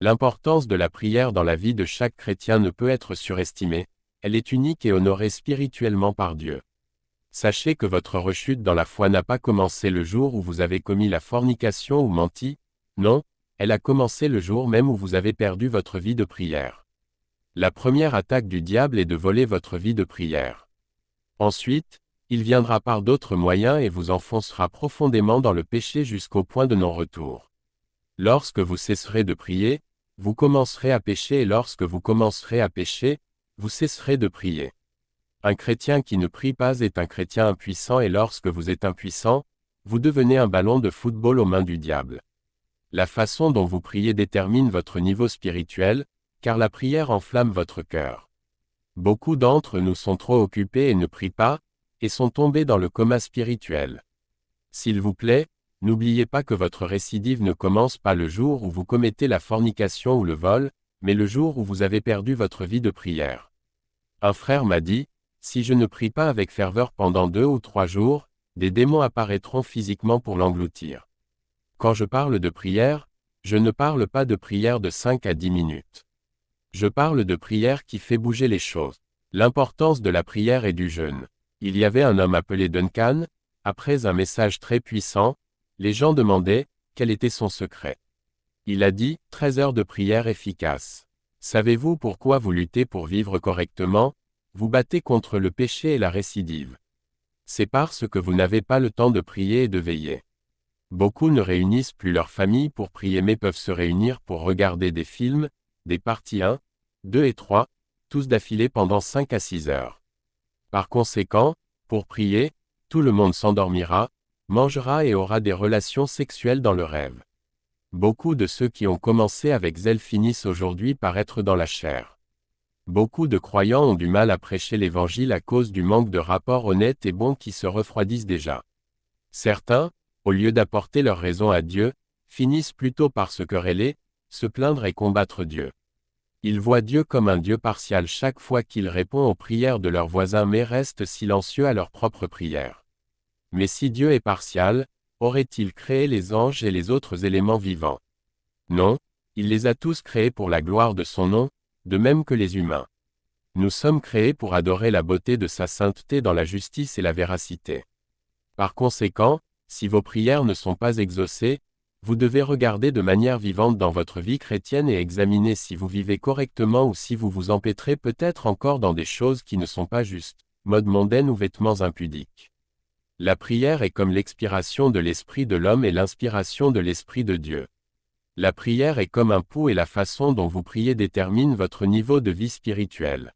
L'importance de la prière dans la vie de chaque chrétien ne peut être surestimée, elle est unique et honorée spirituellement par Dieu. Sachez que votre rechute dans la foi n'a pas commencé le jour où vous avez commis la fornication ou menti, non, elle a commencé le jour même où vous avez perdu votre vie de prière. La première attaque du diable est de voler votre vie de prière. Ensuite, il viendra par d'autres moyens et vous enfoncera profondément dans le péché jusqu'au point de non-retour. Lorsque vous cesserez de prier, vous commencerez à pécher et lorsque vous commencerez à pécher, vous cesserez de prier. Un chrétien qui ne prie pas est un chrétien impuissant et lorsque vous êtes impuissant, vous devenez un ballon de football aux mains du diable. La façon dont vous priez détermine votre niveau spirituel, car la prière enflamme votre cœur. Beaucoup d'entre nous sont trop occupés et ne prient pas, et sont tombés dans le coma spirituel. S'il vous plaît, n'oubliez pas que votre récidive ne commence pas le jour où vous commettez la fornication ou le vol, mais le jour où vous avez perdu votre vie de prière. Un frère m'a dit, si je ne prie pas avec ferveur pendant 2 ou 3 jours, des démons apparaîtront physiquement pour l'engloutir. Quand je parle de prière, je ne parle pas de prière de 5 à 10 minutes. Je parle de prière qui fait bouger les choses. L'importance de la prière et du jeûne. Il y avait un homme appelé Duncan, après un message très puissant, les gens demandaient, quel était son secret. Il a dit, 13 heures de prière efficace. Savez-vous pourquoi vous luttez pour vivre correctement? Vous battez contre le péché et la récidive. C'est parce que vous n'avez pas le temps de prier et de veiller. Beaucoup ne réunissent plus leur famille pour prier mais peuvent se réunir pour regarder des films, des parties 1, 2 et 3, tous d'affilée pendant 5 à 6 heures. Par conséquent, pour prier, tout le monde s'endormira, mangera et aura des relations sexuelles dans le rêve. Beaucoup de ceux qui ont commencé avec zèle finissent aujourd'hui par être dans la chair. Beaucoup de croyants ont du mal à prêcher l'évangile à cause du manque de rapports honnêtes et bons qui se refroidissent déjà. Certains, au lieu d'apporter leur raison à Dieu, finissent plutôt par se quereller, se plaindre et combattre Dieu. Ils voient Dieu comme un Dieu partial chaque fois qu'il répond aux prières de leurs voisins mais restent silencieux à leurs propres prières. Mais si Dieu est partial, aurait-il créé les anges et les autres éléments vivants? Non, il les a tous créés pour la gloire de son nom, de même que les humains. Nous sommes créés pour adorer la beauté de sa sainteté dans la justice et la véracité. Par conséquent, si vos prières ne sont pas exaucées, vous devez regarder de manière vivante dans votre vie chrétienne et examiner si vous vivez correctement ou si vous vous empêtrez peut-être encore dans des choses qui ne sont pas justes, mode mondaine ou vêtements impudiques. La prière est comme l'expiration de l'esprit de l'homme et l'inspiration de l'esprit de Dieu. La prière est comme un pouls et la façon dont vous priez détermine votre niveau de vie spirituelle.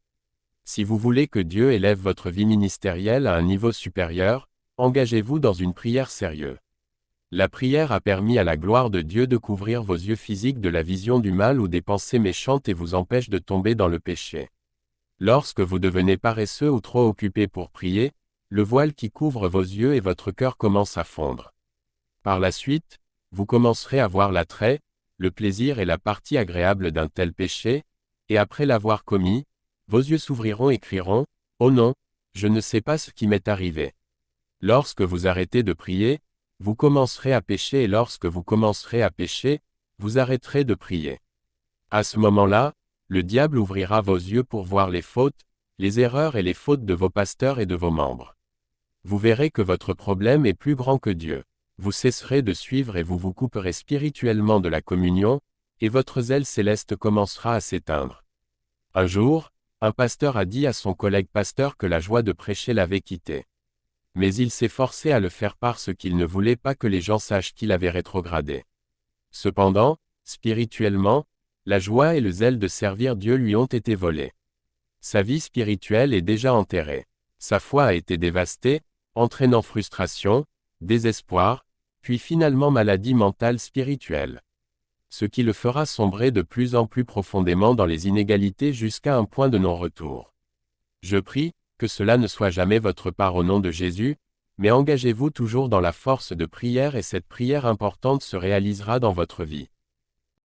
Si vous voulez que Dieu élève votre vie ministérielle à un niveau supérieur, engagez-vous dans une prière sérieuse. La prière a permis à la gloire de Dieu de couvrir vos yeux physiques de la vision du mal ou des pensées méchantes et vous empêche de tomber dans le péché. Lorsque vous devenez paresseux ou trop occupé pour prier, le voile qui couvre vos yeux et votre cœur commence à fondre. Par la suite, vous commencerez à voir l'attrait, le plaisir et la partie agréable d'un tel péché, et après l'avoir commis, vos yeux s'ouvriront et crieront, « Oh non, je ne sais pas ce qui m'est arrivé. » Lorsque vous arrêtez de prier, vous commencerez à pécher et lorsque vous commencerez à pécher, vous arrêterez de prier. À ce moment-là, le diable ouvrira vos yeux pour voir les fautes, les erreurs et les fautes de vos pasteurs et de vos membres. Vous verrez que votre problème est plus grand que Dieu. Vous cesserez de suivre et vous vous couperez spirituellement de la communion, et votre zèle céleste commencera à s'éteindre. Un jour, un pasteur a dit à son collègue pasteur que la joie de prêcher l'avait quitté. Mais il s'est forcé à le faire parce qu'il ne voulait pas que les gens sachent qu'il avait rétrogradé. Cependant, spirituellement, la joie et le zèle de servir Dieu lui ont été volés. Sa vie spirituelle est déjà enterrée. Sa foi a été dévastée, entraînant frustration, désespoir, puis finalement maladie mentale spirituelle. Ce qui le fera sombrer de plus en plus profondément dans les inégalités jusqu'à un point de non-retour. Je prie, que cela ne soit jamais votre part au nom de Jésus, mais engagez-vous toujours dans la force de prière et cette prière importante se réalisera dans votre vie.